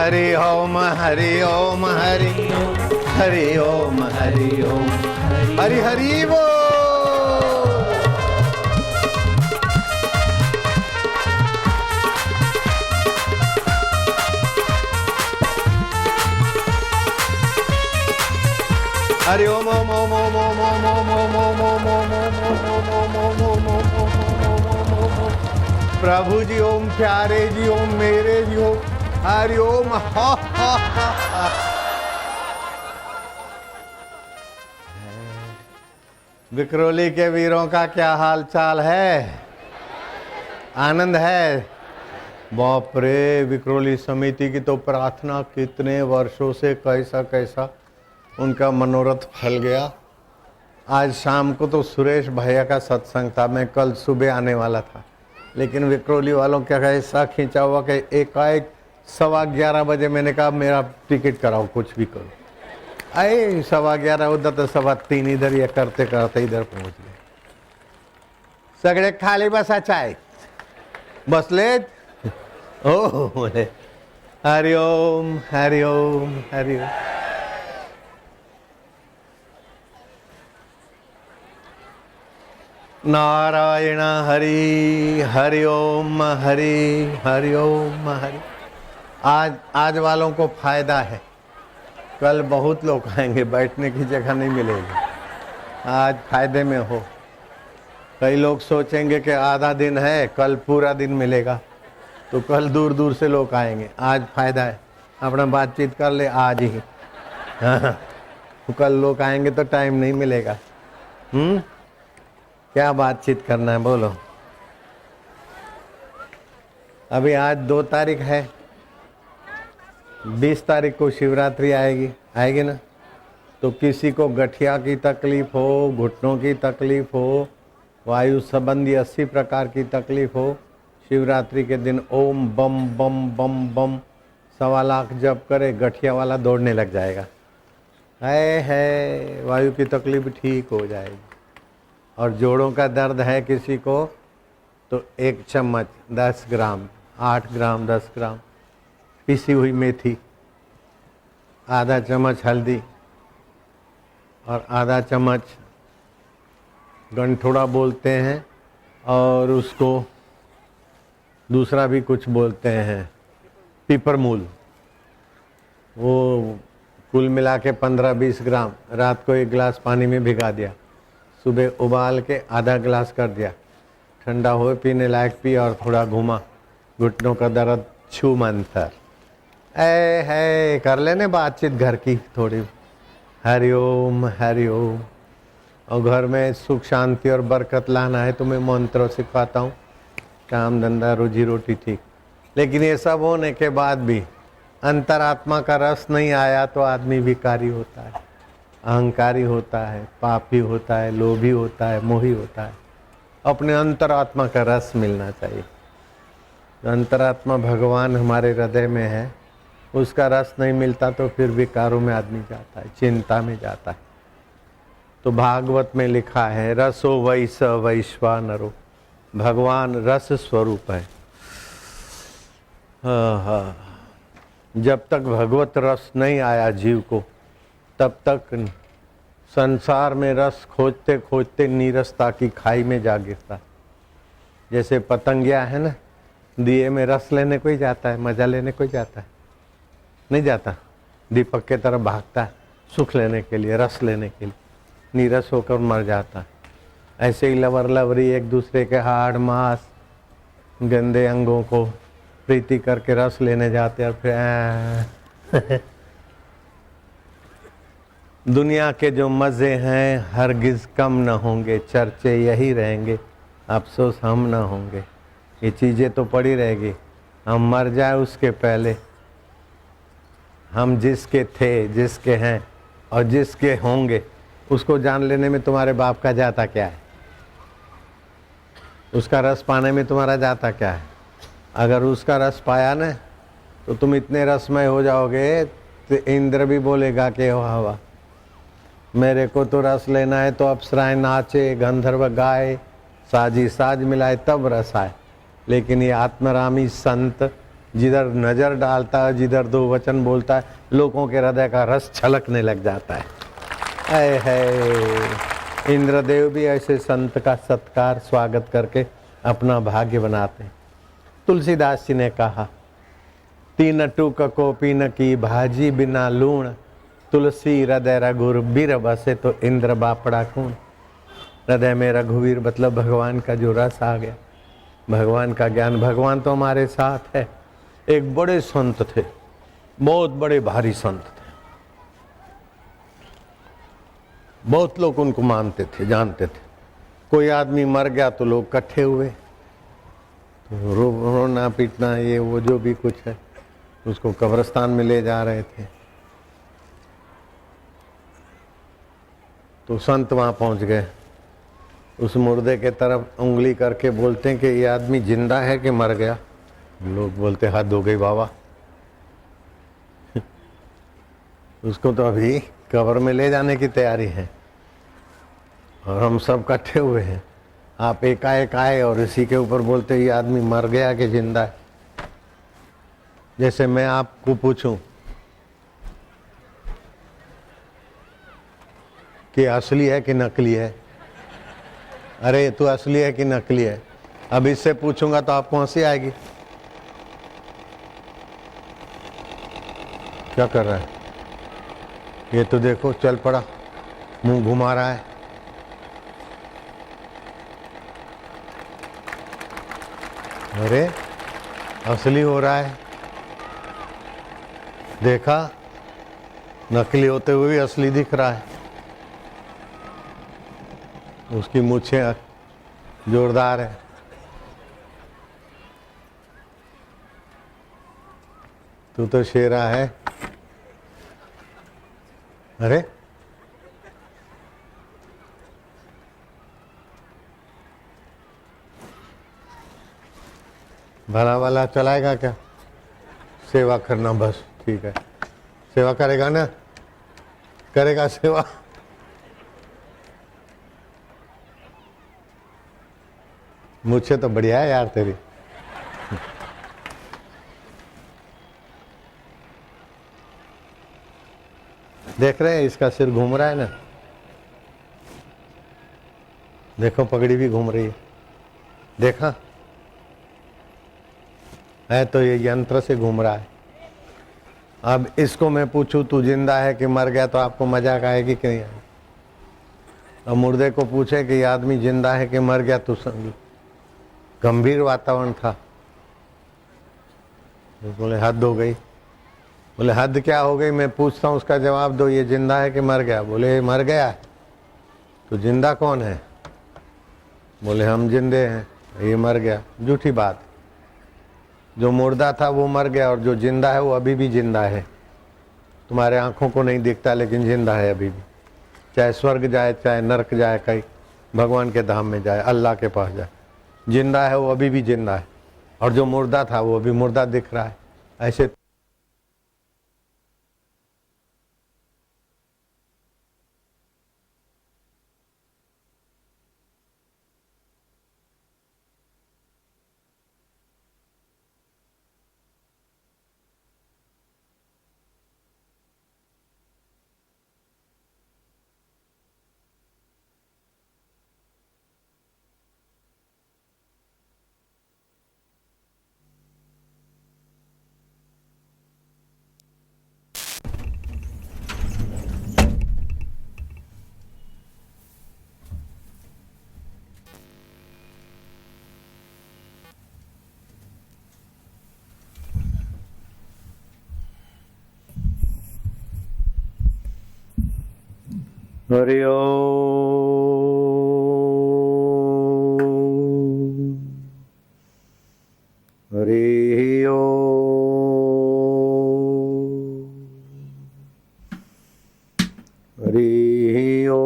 हरि ओम हरि ओम हरि हरि ओम हरि ओम हरि हरि बोल। हरि ओम ओम ओम ओम ओम ओम ओम ओम ओम ओम ओम। प्रभु जी ओम, प्यारे जी ओम, मेरे जी ओम, हरि ओम। विक्रोली के वीरों का क्या हाल चाल है? आनंद है? बाप रे, विक्रोली समिति की तो प्रार्थना कितने वर्षों से कैसा कैसा उनका मनोरथ फल गया। आज शाम को तो सुरेश भैया का सत्संग था, मैं कल सुबह आने वाला था, लेकिन विक्रोली वालों का ऐसा खींचा हुआ कि एकाएक 11:15 बजे मैंने कहा मेरा टिकट कराओ, कुछ भी करो। आए 11:15 उधर तो 3:15 इधर, ये करते करते इधर पहुंच गए। सगळे खाली बसायचं आहे, बसले ओ बोले हरि ओम हरि ओम हरि ओम। नारायण हरि हरि ओम हरि हरि ओम हरि। आज वालों को फायदा है, कल बहुत लोग आएंगे, बैठने की जगह नहीं मिलेगी। आज फायदे में हो। कई लोग सोचेंगे कि आधा दिन है, कल पूरा दिन मिलेगा, तो कल दूर दूर से लोग आएंगे। आज फायदा है, अपना बातचीत कर ले आज ही। हाँ, तो कल लोग आएंगे तो टाइम नहीं मिलेगा। क्या बातचीत करना है बोलो। अभी आज 2 तारीख है, 20 तारीख को शिवरात्रि आएगी ना। तो किसी को गठिया की तकलीफ हो, घुटनों की तकलीफ हो, वायु संबंधी 80 प्रकार की तकलीफ हो, शिवरात्रि के दिन ओम बम बम बम बम 1.25 लाख जप करे, गठिया वाला दौड़ने लग जाएगा। है वायु की तकलीफ ठीक हो जाएगी। और जोड़ों का दर्द है किसी को, तो 1 चम्मच 10 ग्राम 8 ग्राम 10 ग्राम पिसी हुई मेथी, आधा चम्मच हल्दी और आधा चम्मच गंठोड़ा बोलते हैं, और उसको दूसरा भी कुछ बोलते हैं पीपरमूल, वो कुल मिला के 15-20 ग्राम रात को 1 गिलास पानी में भिगा दिया, सुबह उबाल के आधा गिलास कर दिया, ठंडा हो पीने लायक पी, और थोड़ा घुमा, घुटनों का दर्द छू मंतर। है कर लेने बातचीत घर की थोड़ी। हरि ओम हरि ओम। और घर में सुख शांति और बरकत लाना है तो मैं मंत्र सिखाता हूँ, काम धंधा रोजी रोटी ठीक। लेकिन ये सब होने के बाद भी अंतरात्मा का रस नहीं आया तो आदमी विकारी होता है, अहंकारी होता है, पापी होता है, लोभी होता है, मोही होता है। अपने अंतरात्मा का रस मिलना चाहिए। अंतरात्मा भगवान हमारे हृदय में है, उसका रस नहीं मिलता तो फिर विकारों में आदमी जाता है, चिंता में जाता है। तो भागवत में लिखा है रसो वैस वैश्वानरो, भगवान रस स्वरूप है। जब तक भगवत रस नहीं आया जीव को, तब तक संसार में रस खोजते खोजते नीरसता की खाई में जा गिरता। जैसे पतंगिया है ना, दिए में रस लेने कोई जाता है, मजा लेने कोई जाता है, नहीं जाता, दीपक के तरफ भागता है सुख लेने के लिए, रस लेने के लिए, नीरस होकर मर जाता है। ऐसे ही लवर लवरी एक दूसरे के हाड़ मांस गंदे अंगों को प्रीति करके रस लेने जाते हैं, और फिर दुनिया के जो मज़े हैं हरगिज़ कम न होंगे, चर्चे यही रहेंगे, अफसोस हम ना होंगे। ये चीज़ें तो पड़ी रहेगी, हम मर जाए उसके पहले हम जिसके थे, जिसके हैं और जिसके होंगे उसको जान लेने में तुम्हारे बाप का जाता क्या है? उसका रस पाने में तुम्हारा जाता क्या है? अगर उसका रस पाया ना तो तुम इतने रसमय हो जाओगे तो इंद्र भी बोलेगा कि वाह वाह, मेरे को तो रस लेना है। तो अप्सराएं नाचे, गंधर्व गाए, साजी साज मिलाए तब रस आए। लेकिन ये आत्मरामी संत जिधर नजर डालता है, जिधर दो वचन बोलता है, लोगों के हृदय का रस छलकने लग जाता है। है इंद्रदेव भी ऐसे संत का सत्कार स्वागत करके अपना भाग्य बनाते हैं। तुलसीदास जी ने कहा, तीन टूक को पीन की भाजी बिना लूण, तुलसी हृदय रघुर बीर बसे तो इंद्र बापड़ा कूण। हृदय में रघुवीर मतलब भगवान का जो रस आ गया, भगवान का ज्ञान, भगवान तो हमारे साथ है। एक बड़े संत थे, बहुत बड़े भारी संत थे, बहुत लोग उनको मानते थे, जानते थे। कोई आदमी मर गया तो लोग इकट्ठे हुए, तो रोना पीटना ये वो जो भी कुछ है, उसको कब्रिस्तान में ले जा रहे थे। तो संत वहां पहुंच गए, उस मुर्दे के तरफ उंगली करके बोलते हैं कि ये आदमी जिंदा है कि मर गया? लोग बोलते हद हो गई बाबा, उसको तो अभी कब्र में ले जाने की तैयारी है और हम सब इकट्ठे हुए हैं, आप एकाएक आए और इसी के ऊपर बोलते ये आदमी मर गया कि जिंदा है। जैसे मैं आपको पूछूं कि असली है कि नकली है, अरे तू असली है कि नकली है, अब इससे पूछूंगा तो आपको हंसी आएगी। क्या कर रहा है ये? तो देखो चल पड़ा, मुंह घुमा रहा है। अरे असली हो रहा है, देखा, नकली होते हुए भी असली दिख रहा है। उसकी मूछें जोरदार है। तू तो शेरा है। अरे भला भला चलाएगा क्या? सेवा करना बस, ठीक है। सेवा करेगा ना, करेगा सेवा। मुझसे तो बढ़िया है यार तेरी। देख रहे हैं इसका सिर घूम रहा है ना, देखो पगड़ी भी घूम रही है, देखा है? तो ये यंत्र से घूम रहा है। अब इसको मैं पूछूं तू जिंदा है कि मर गया, तो आपको मजाक आएगी कि नहीं आएगी? अब मुर्दे को पूछे कि ये आदमी जिंदा है कि मर गया, तो गंभीर वातावरण था। तो बोले हद हो गई। बोले हद क्या हो गई, मैं पूछता हूँ उसका जवाब दो, ये जिंदा है कि मर गया? बोले मर गया है। तो जिंदा कौन है? बोले हम जिंदे हैं, ये मर गया। झूठी बात, जो मुर्दा था वो मर गया और जो जिंदा है वो अभी भी जिंदा है। तुम्हारे आंखों को नहीं दिखता लेकिन जिंदा है अभी भी, चाहे स्वर्ग जाए, चाहे नरक जाए, कहीं भगवान के धाम में जाए, अल्लाह के पास जाए, जिंदा है वो अभी भी जिंदा है। और जो मुर्दा था वो अभी मुर्दा दिख रहा है। ऐसे हरि ओम। हरि ओम।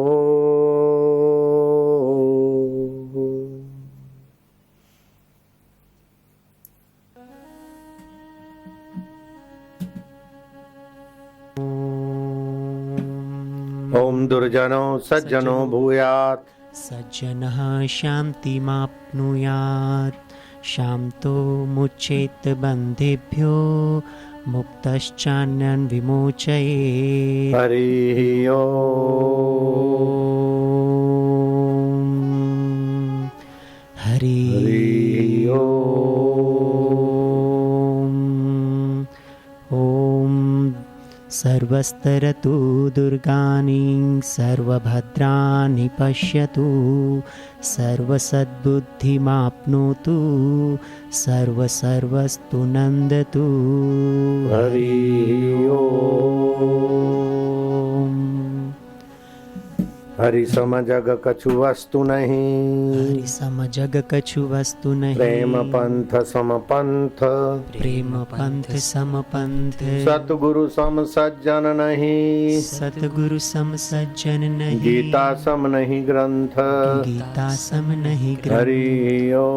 ओम दुर्जनो सज्जनो भूयात्, सज्जनः शान्तिमाप्नुयात्, शान्तो मुच्येत बन्धेभ्यो मुक्तश्चान्यन् विमोचयेत्। हरि ओम। हरि ओम। ॐ सर्वस्तरतु दुर्गाणि सर्वभद्राणि पश्यतु, सर्वसद्बुद्धिमाप्नोतु, सर्वस्तु नन्दतु। हरि ओम। हरि सम जग कछु वस्तु नहीं, हरि सम जग कछु वस्तु नहीं। प्रेम पंथ सम पंथ, प्रेम पंथ सम पंथ। सतगुरु सम सज्जन नहीं, सतगुरु सम सज्जन नहीं। गीता सम नहीं ग्रंथ, गीता सम नहीं ग्रंथ। हरि ओम।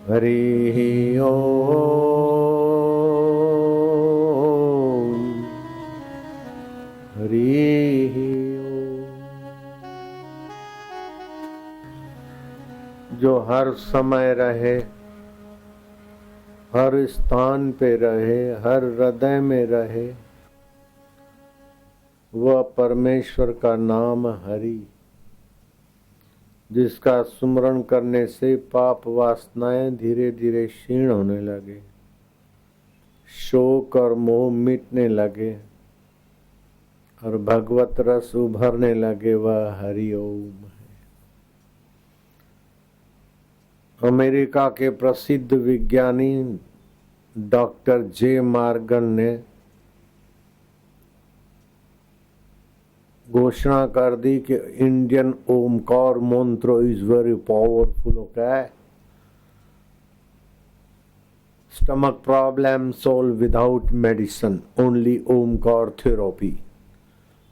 हरि ओम। हरि ओम। जो हर समय रहे, हर स्थान पे रहे, हर हृदय में रहे, वह परमेश्वर का नाम हरि, जिसका सुमरण करने से पाप वासनाएं धीरे धीरे क्षीण होने लगे, शोक और मोह मिटने लगे और भगवत रस उभरने लगे, वह हरि ओम है। अमेरिका के प्रसिद्ध विज्ञानी डॉक्टर जे मार्गन ने घोषणा कर दी कि Indian Omkar mantra is very powerful. Okay, stomach problem solve without medicine, only Omkar therapy.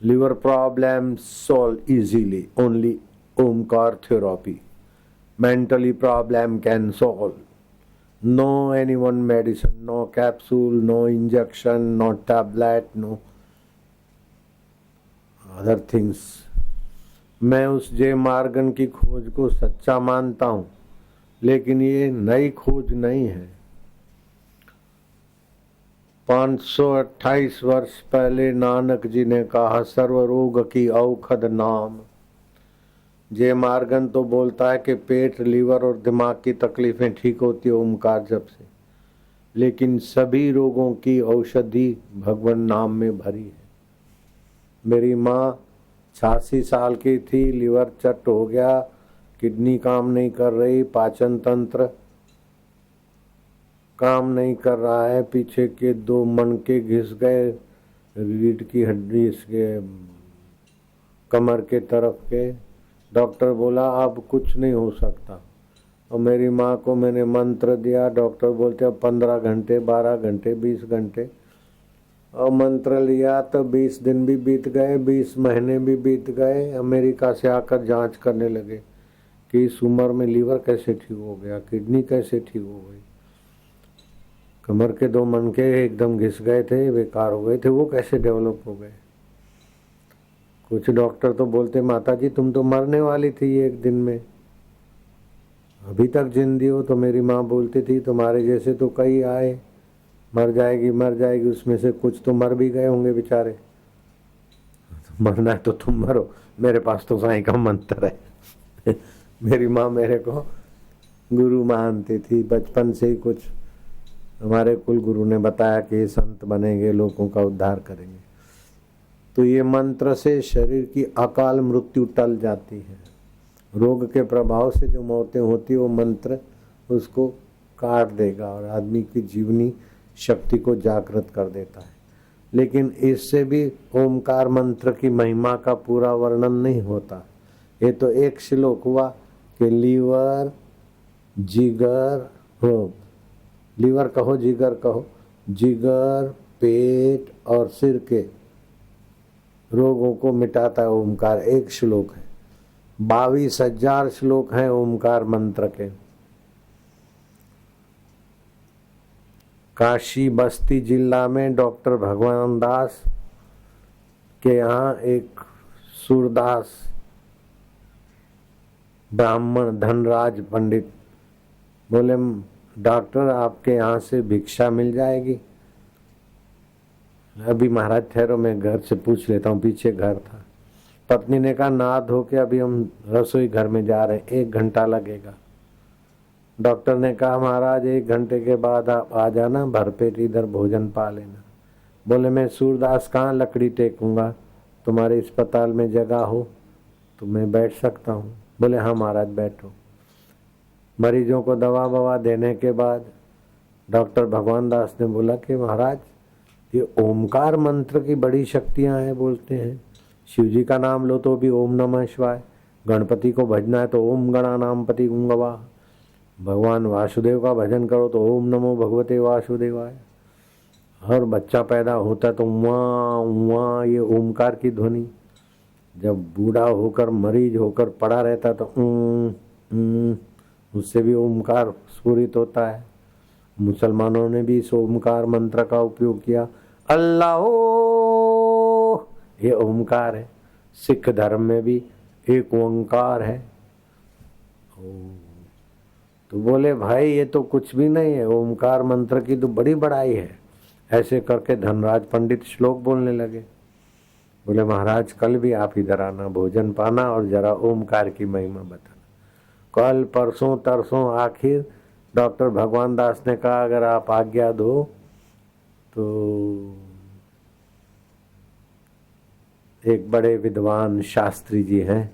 Liver problem solve easily, only Omkar therapy. Mentally problem can solve, no any one medicine, no capsule, no injection, no tablet, no other things. मैं उस जे Morgan की खोज को सच्चा मानता हूं, लेकिन ये नई खोज नहीं है। 528 वर्ष पहले नानक जी ने कहा, सर्व रोग की औषध नाम। जे मार्गन तो बोलता है कि पेट, लीवर और दिमाग की तकलीफें ठीक होती है ओमकार जप से, लेकिन सभी रोगों की औषधि भगवान नाम में भरी है। मेरी माँ 86 साल की थी, लीवर चट हो गया, किडनी काम नहीं कर रही, पाचन तंत्र काम नहीं कर रहा है, पीछे के 2 मणके घिस गए, रीढ़ की हड्डी इसके कमर के तरफ के। डॉक्टर बोला अब कुछ नहीं हो सकता। और मेरी माँ को मैंने मंत्र दिया, डॉक्टर बोलते अब 15 घंटे, 12 घंटे, 20 घंटे, और मंत्र लिया तो 20 दिन भी बीत गए, 20 महीने भी बीत गए। अमेरिका से आकर जांच करने लगे कि इस उम्र में लीवर कैसे ठीक हो गया, किडनी कैसे ठीक हो गई, कमर के 2 मनके एकदम घिस गए थे, बेकार हो गए थे, वो कैसे डेवलप हो गए। कुछ डॉक्टर तो बोलते माता जी तुम तो मरने वाली थी एक दिन में, अभी तक जिंदी हो। तो मेरी माँ बोलती थी तुम्हारे जैसे तो कई आए, मर जाएगी मर जाएगी, उसमें से कुछ तो मर भी गए होंगे बेचारे। मरना है तो तुम मरो, मेरे पास तो साईं का मंत्र है। मेरी माँ मेरे को गुरु मानती थी, बचपन से ही कुछ हमारे कुल गुरु ने बताया कि संत बनेंगे, लोगों का उद्धार करेंगे। तो ये मंत्र से शरीर की अकाल मृत्यु टल जाती है। रोग के प्रभाव से जो मौतें होती है वो मंत्र उसको काट देगा और आदमी की जीवनी शक्ति को जागृत कर देता है। लेकिन इससे भी ओमकार मंत्र की महिमा का पूरा वर्णन नहीं होता। ये तो एक श्लोक हुआ कि लीवर, जिगर, लीवर कहो, जिगर कहो, जिगर, पेट और सिर के रोगों को मिटाता है ओमकार। एक श्लोक है, 22,000 श्लोक हैं ओमकार मंत्र के। काशी बस्ती जिला में डॉक्टर भगवान दास के यहाँ एक सूरदास ब्राह्मण धनराज पंडित बोले, डॉक्टर आपके यहाँ से भिक्षा मिल जाएगी? अभी महाराज ठहरो, मैं घर से पूछ लेता हूँ, पीछे घर था। पत्नी ने कहा नहा धो के अभी हम रसोई घर में जा रहे हैं, 1 घंटा लगेगा। डॉक्टर ने कहा महाराज 1 घंटे के बाद आप आ जाना, भरपेट इधर भोजन पा लेना। बोले मैं सूरदास कहाँ लकड़ी टेकूंगा, तुम्हारे अस्पताल में जगह हो तो मैं बैठ सकता हूँ। बोले हाँ महाराज बैठो। मरीजों को दवा ववा देने के बाद डॉक्टर भगवान दास ने बोला कि महाराज ये ओमकार मंत्र की बड़ी शक्तियां हैं। बोलते हैं शिव जी का नाम लो तो भी ओम नमः शिवाय, गणपति को भजना है तो ओम गणानामपति गुंगवा, भगवान वासुदेव का भजन करो तो ओम नमो भगवते वासुदेवाय। हर बच्चा पैदा होता तो वहाँ ये ओमकार की ध्वनि। जब बूढ़ा होकर मरीज होकर पड़ा रहता तो उससे भी ओमकार स्फुरित होता है। मुसलमानों ने भी इस ओमकार मंत्र का उपयोग किया। अल्लाह ये ओमकार है। सिख धर्म में भी एक ओंकार है। तो बोले भाई ये तो कुछ भी नहीं है, ओमकार मंत्र की तो बड़ी बड़ाई है। ऐसे करके धनराज पंडित श्लोक बोलने लगे। बोले महाराज कल भी आप इधर आना, भोजन पाना और जरा ओमकार की महिमा बताना। कल परसों तरसों आखिर डॉक्टर भगवान दास ने कहा अगर आप आज्ञा दो तो एक बड़े विद्वान शास्त्री जी हैं,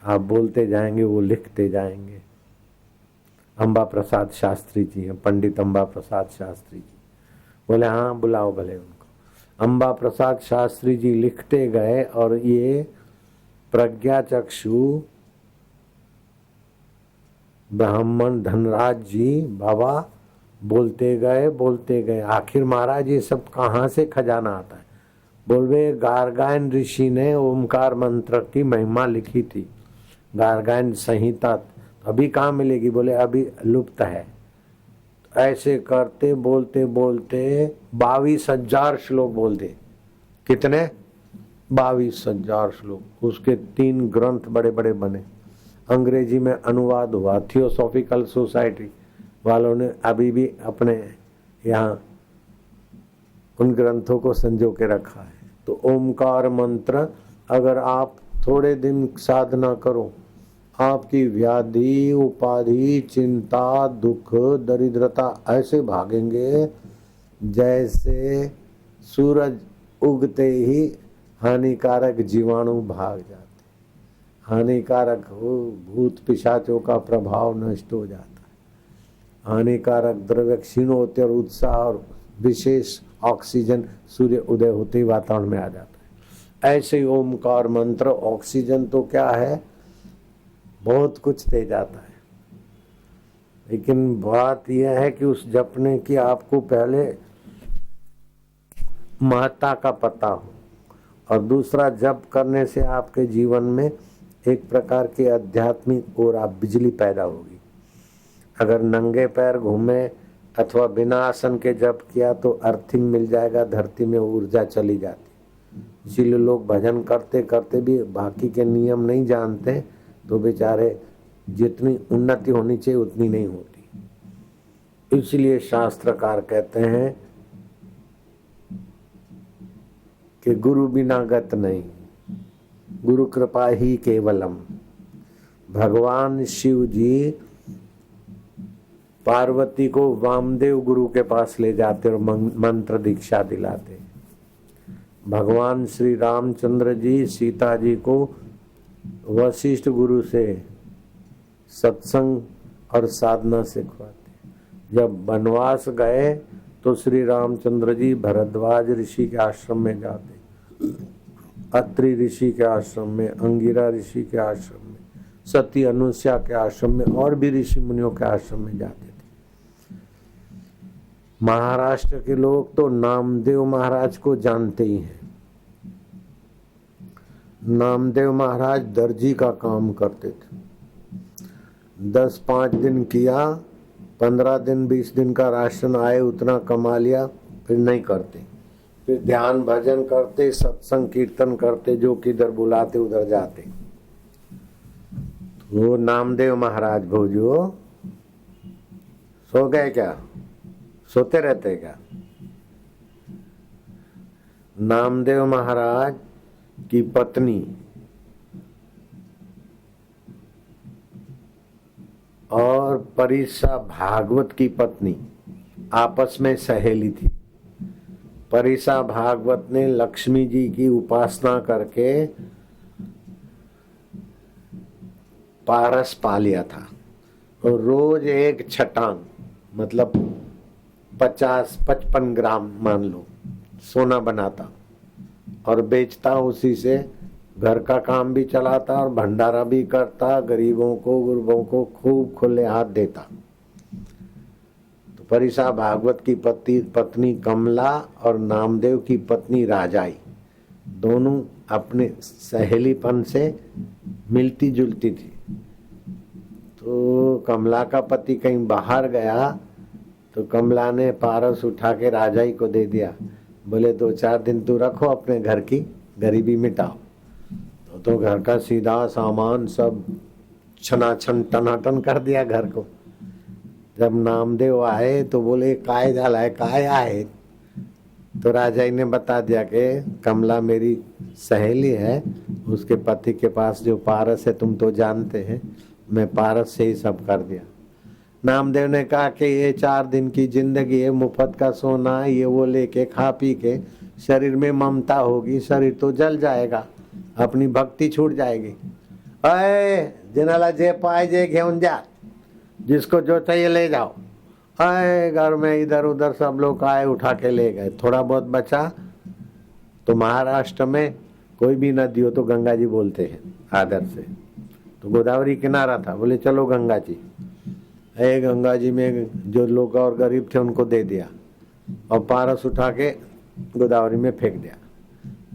आप बोलते जाएंगे वो लिखते जाएंगे। अंबा प्रसाद शास्त्री जी हैं, पंडित अंबा प्रसाद शास्त्री जी। बोले हाँ बुलाओ भले उनको। अंबा प्रसाद शास्त्री जी लिखते गए और ये प्रज्ञा चक्षु ब्राह्मण धनराज जी बाबा बोलते गए। आखिर महाराज ये सब कहाँ से खजाना आता है? बोलवे गार्गायन ऋषि ने ओमकार मंत्र की महिमा लिखी थी, गार्गायन संहिता। अभी कहाँ मिलेगी? बोले अभी लुप्त है। ऐसे करते बोलते 22,000 श्लोक बोलते। कितने? 22,000 श्लोक। उसके 3 ग्रंथ बड़े बड़े बने, अंग्रेजी में अनुवाद हुआ। थियोसॉफिकल सोसाइटी वालों ने अभी भी अपने यहाँ उन ग्रंथों को संजो के रखा है। तो ओमकार मंत्र अगर आप थोड़े दिन साधना करो, आपकी व्याधि उपाधि चिंता दुख दरिद्रता ऐसे भागेंगे जैसे सूरज उगते ही हानिकारक जीवाणु भाग जाते। हानिकारक भूत पिशाचों का प्रभाव नष्ट हो जाता है। हानिकारक द्रव्य क्षीण होते और उत्साह और विशेष ऑक्सीजन सूर्य उदय होते ही वातावरण में आ जाता है। ऐसे ही ओमकार मंत्र ऑक्सीजन तो क्या है, बहुत कुछ दे जाता है। लेकिन बात यह है कि उस जपने की आपको पहले महत्ता का पता हो, और दूसरा जप करने से आपके जीवन में एक प्रकार की आध्यात्मिक और आप बिजली पैदा होगी। अगर नंगे पैर घूमे अथवा बिना आसन के जप किया तो अर्थिंग मिल जाएगा, धरती में ऊर्जा चली जाती। इसीलिए लोग भजन करते करते भी बाकी के नियम नहीं जानते तो बेचारे जितनी उन्नति होनी चाहिए उतनी नहीं होती। इसलिए शास्त्रकार कहते हैं कि गुरु बिना गत नहीं, गुरु कृपा ही केवलम। भगवान शिव जी पार्वती को वामदेव गुरु के पास ले जाते और मंत्र दीक्षा दिलाते। भगवान श्री रामचंद्र जी सीता जी को वशिष्ठ गुरु से सत्संग और साधना सिखवाते। जब वनवास गए तो श्री रामचंद्र जी भरद्वाज ऋषि के आश्रम में जाते, अत्रि ऋषि के आश्रम में, अंगिरा ऋषि के आश्रम में, सती अनुसुईया के आश्रम में और भी ऋषि मुनियों के आश्रम में जाते थे। महाराष्ट्र के लोग तो नामदेव महाराज को जानते ही हैं। नामदेव महाराज दर्जी का काम करते थे। 10-5 दिन किया, 15 दिन 20 दिन का राशन आए उतना कमा लिया, फिर नहीं करते। फिर ध्यान भजन करते, सत्संग कीर्तन करते, जो किधर बुलाते उधर जाते। वो नामदेव महाराज भोजो सो गए क्या? सोते रहते क्या? नामदेव महाराज की पत्नी और परिसा भागवत की पत्नी आपस में सहेली थी। परिसा भागवत ने लक्ष्मी जी की उपासना करके पारस पा लिया था और रोज एक छटांग मतलब 50-55 ग्राम मान लो सोना बनाता और बेचता, उसी से घर का काम भी चलाता और भंडारा भी करता, गरीबों को गुरबों को खूब खुले हाथ देता। तो परिसा भागवत की पत्नी कमला और नामदेव की पत्नी राजाई दोनों अपने सहेलीपन से मिलती जुलती थी। तो कमला का पति कहीं बाहर गया तो कमला ने पारस उठा के राजाई को दे दिया। बोले 2-4 दिन तू रखो, अपने घर की गरीबी मिटाओ। तो घर का सीधा सामान सब छनाछन टनाटन कर दिया घर को। जब नामदेव आए तो बोले काय झाला है, काय आए? तो राजाई ने बता दिया कि कमला मेरी सहेली है, उसके पति के पास जो पारस है तुम तो जानते हैं, मैं पारस से ही सब कर दिया। नामदेव ने कहा कि ये 4 दिन की जिंदगी है, मुफ्त का सोना, ये वो लेके खा पी के शरीर में ममता होगी, शरीर तो जल जाएगा, अपनी भक्ति छूट जाएगी। अय जिनाला जे पाए जे घेऊन जा, जिसको जो चाहिए ले जाओ। अय घर में इधर उधर सब लोग आए, उठा के ले गए। थोड़ा बहुत बचा तो महाराष्ट्र में कोई भी नदी हो तो गंगा जी बोलते हैं आदर से। तो गोदावरी किनारा था, बोले चलो गंगा जी। गंगा जी में जो लोग और गरीब थे उनको दे दिया और पारस उठा के गोदावरी में फेंक दिया।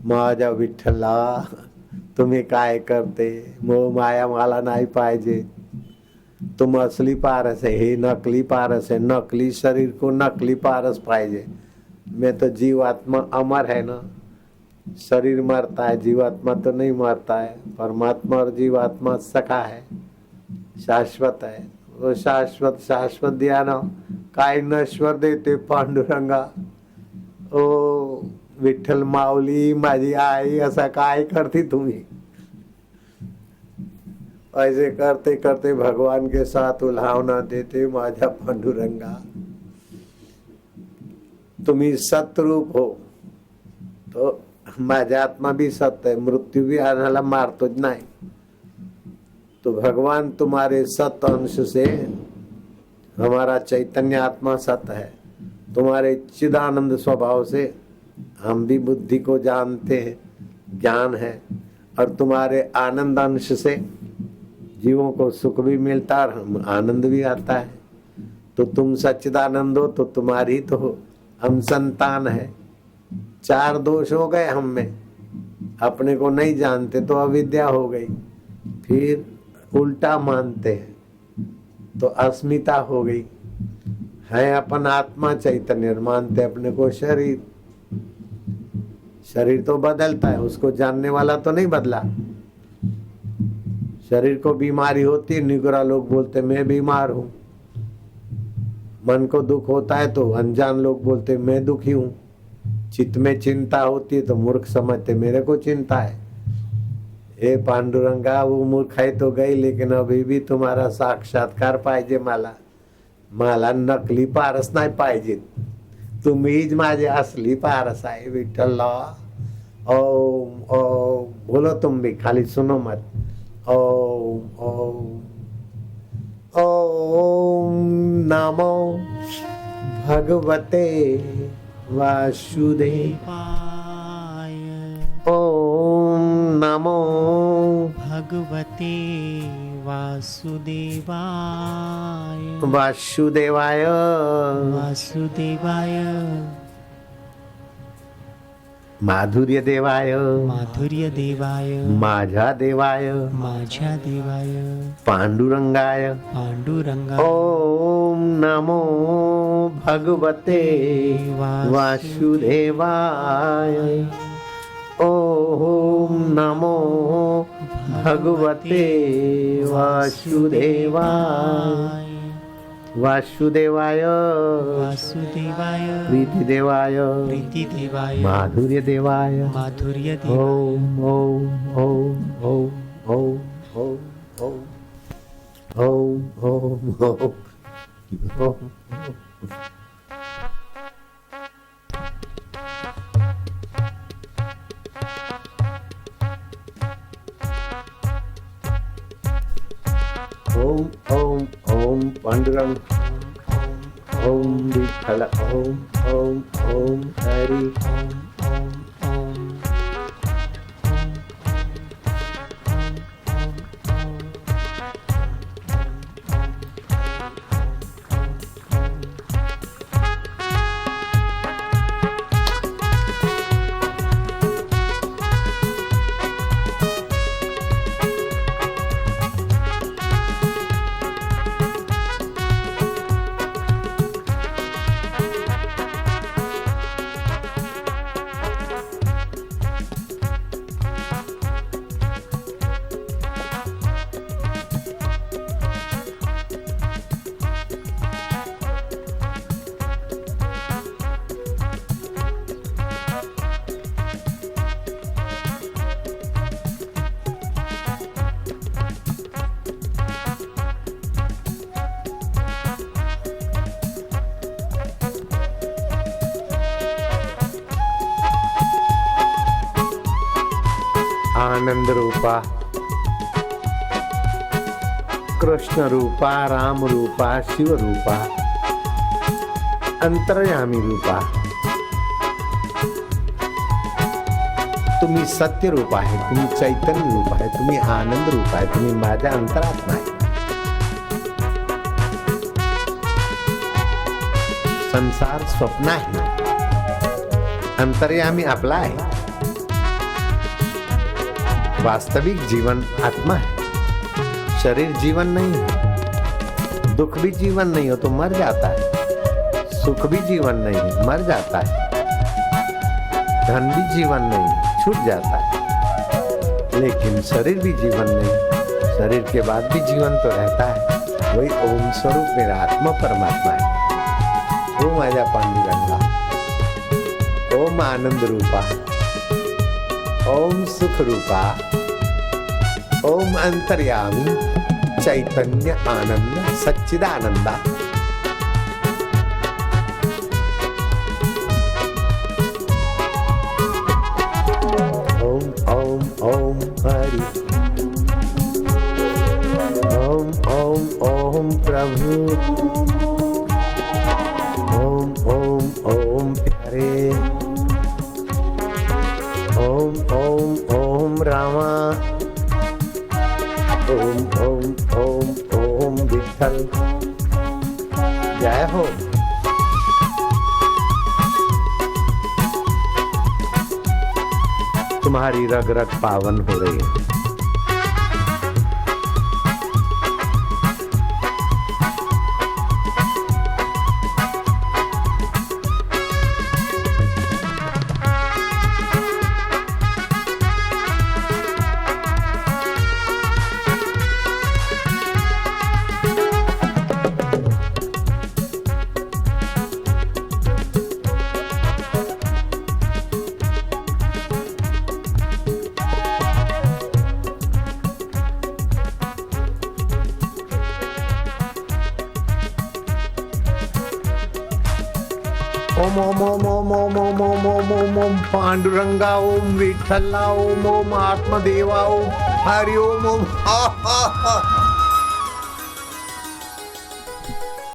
माझा विठ्ठला तुम्हें काय करते, मोह माया मला नाही पाहिजे, तुम असली पारस है, हे नकली पारस है, नकली शरीर को नकली पारस पाहिजे। मैं तो जीवात्मा अमर है ना, शरीर मरता है, जीवात्मा तो नहीं मरता है। परमात्मा और जीवात्मा सखा है, शाश्वत है। वो शाश्वत शाश्वत दिया ना, काय नश्वर देते पांडुरंगा। ओ विठ्ठल माऊली माझी आई, असा काय करती तुम्ही? ऐसे करते करते भगवान के साथ उल्हावना देते माझा पांडुरंगा। तुम्ही सतरूप हो तो माझा आत्मा भी सत्य है, मृत्यू भी आनाला मारतोच नाही। तो भगवान तुम्हारे सत अंश से, हमारा चैतन्य आत्मा सत्य है, तुम्हारे चिदानंद स्वभाव से हम भी बुद्धि को जानते हैं, ज्ञान है, और तुम्हारे आनंद अंश से जीवों को सुख भी मिलता है और आनंद भी आता है। तो तुम सच्चिदानंद हो तो तुम्हारी तो हम संतान है। 4 दोष हो गए हम में, अपने को नहीं जानते तो अविद्या हो गई, फिर उल्टा मानते हैं तो अस्मिता हो गई, है अपन आत्मा चैतन्य, मानते अपने को शरीर। शरीर तो बदलता है, उसको जानने वाला तो नहीं बदला। शरीर को बीमारी होती है, निगरा लोग बोलते मैं बीमार हूं। मन को दुख होता है तो अनजान लोग बोलते मैं दुखी हूं। चित्त में चिंता होती है तो मूर्ख समझते मेरे को चिंता है। हे पांडुरंगा, वो मूर्ख है तो गई, लेकिन अभी भी तुम्हारा साक्षात्कार पाहिजे मला। मला नकली पारस नाही पाहिजे, तुम्हीच माझे असली पारस आहे विठ्ठला। ओम ओम बोलो तुम भी, खाली सुनो मत। ओम ओम ओम नमो भगवते वासुदेव। ओम नमो भगवते वासुदेवाय वासुदेवाय वासुदेवाय माधुर्य देवाय माधुर्य देवाय माझ्या देवाय माझ्या देवाय पांडुरंगाय पांडुरंगा ओम नमो भगवते वासुदेवाय ओम नमो भगवते वासुदेवाय वासुदेवाय वासुदेवाय प्रीतिदेवाय प्रीतिदेवाय माधुर्य देवाय माधुर्य देवाय ओम ओम ओम ओम ओम ओम ओम ओम ओम ओम ओम ओम ओम पांडुरंग ओम विठ्ठल ओम ओम ओम हरि आनंद रूपा कृष्ण रूपा राम रूपा शिव रूपा अंतर्यामी रूपा तुम्ही सत्य रूप आहे, तुम्ही चैतन्य रूप आहे, तुम्ही आनंद रूप आहे, तुम्ही माझ्या अंतरात्मा आहे. संसार स्वप्न आहे, अंतर्यामी आपला आहे. वास्तविक जीवन आत्मा है, शरीर जीवन नहीं है. दुख भी जीवन नहीं हो तो मर जाता है, सुख भी जीवन नहीं है, मर जाता है. धन भी जीवन नहीं है, छूट जाता है. लेकिन शरीर भी जीवन नहीं, शरीर के बाद भी जीवन तो रहता है. वही ओम स्वरूप मेरा आत्मा परमात्मा है. ओ माझ्या पांडुरंगा, ओम आनंद रूपा, ओम सुख रूपा, ओम अंतर्यामी चैतन्य आनंद सच्चिदानंदा. ओम ओम ओम हरि ओम ओम ओम प्रभु ओम ओम ओम प्यारे ओम ओम ओम रामा ओम ओम ओम ओम विठ्ठल. जय हो. तुम्हारी रग रग पावन हो रही है. ओम ओम ओम ओम ओम ओम ओम ओम ओम ओम पांडुरंगा ओम विठ्ठला ओम ओम आत्मदेवा ओम हरि ओम ओम हा हा हा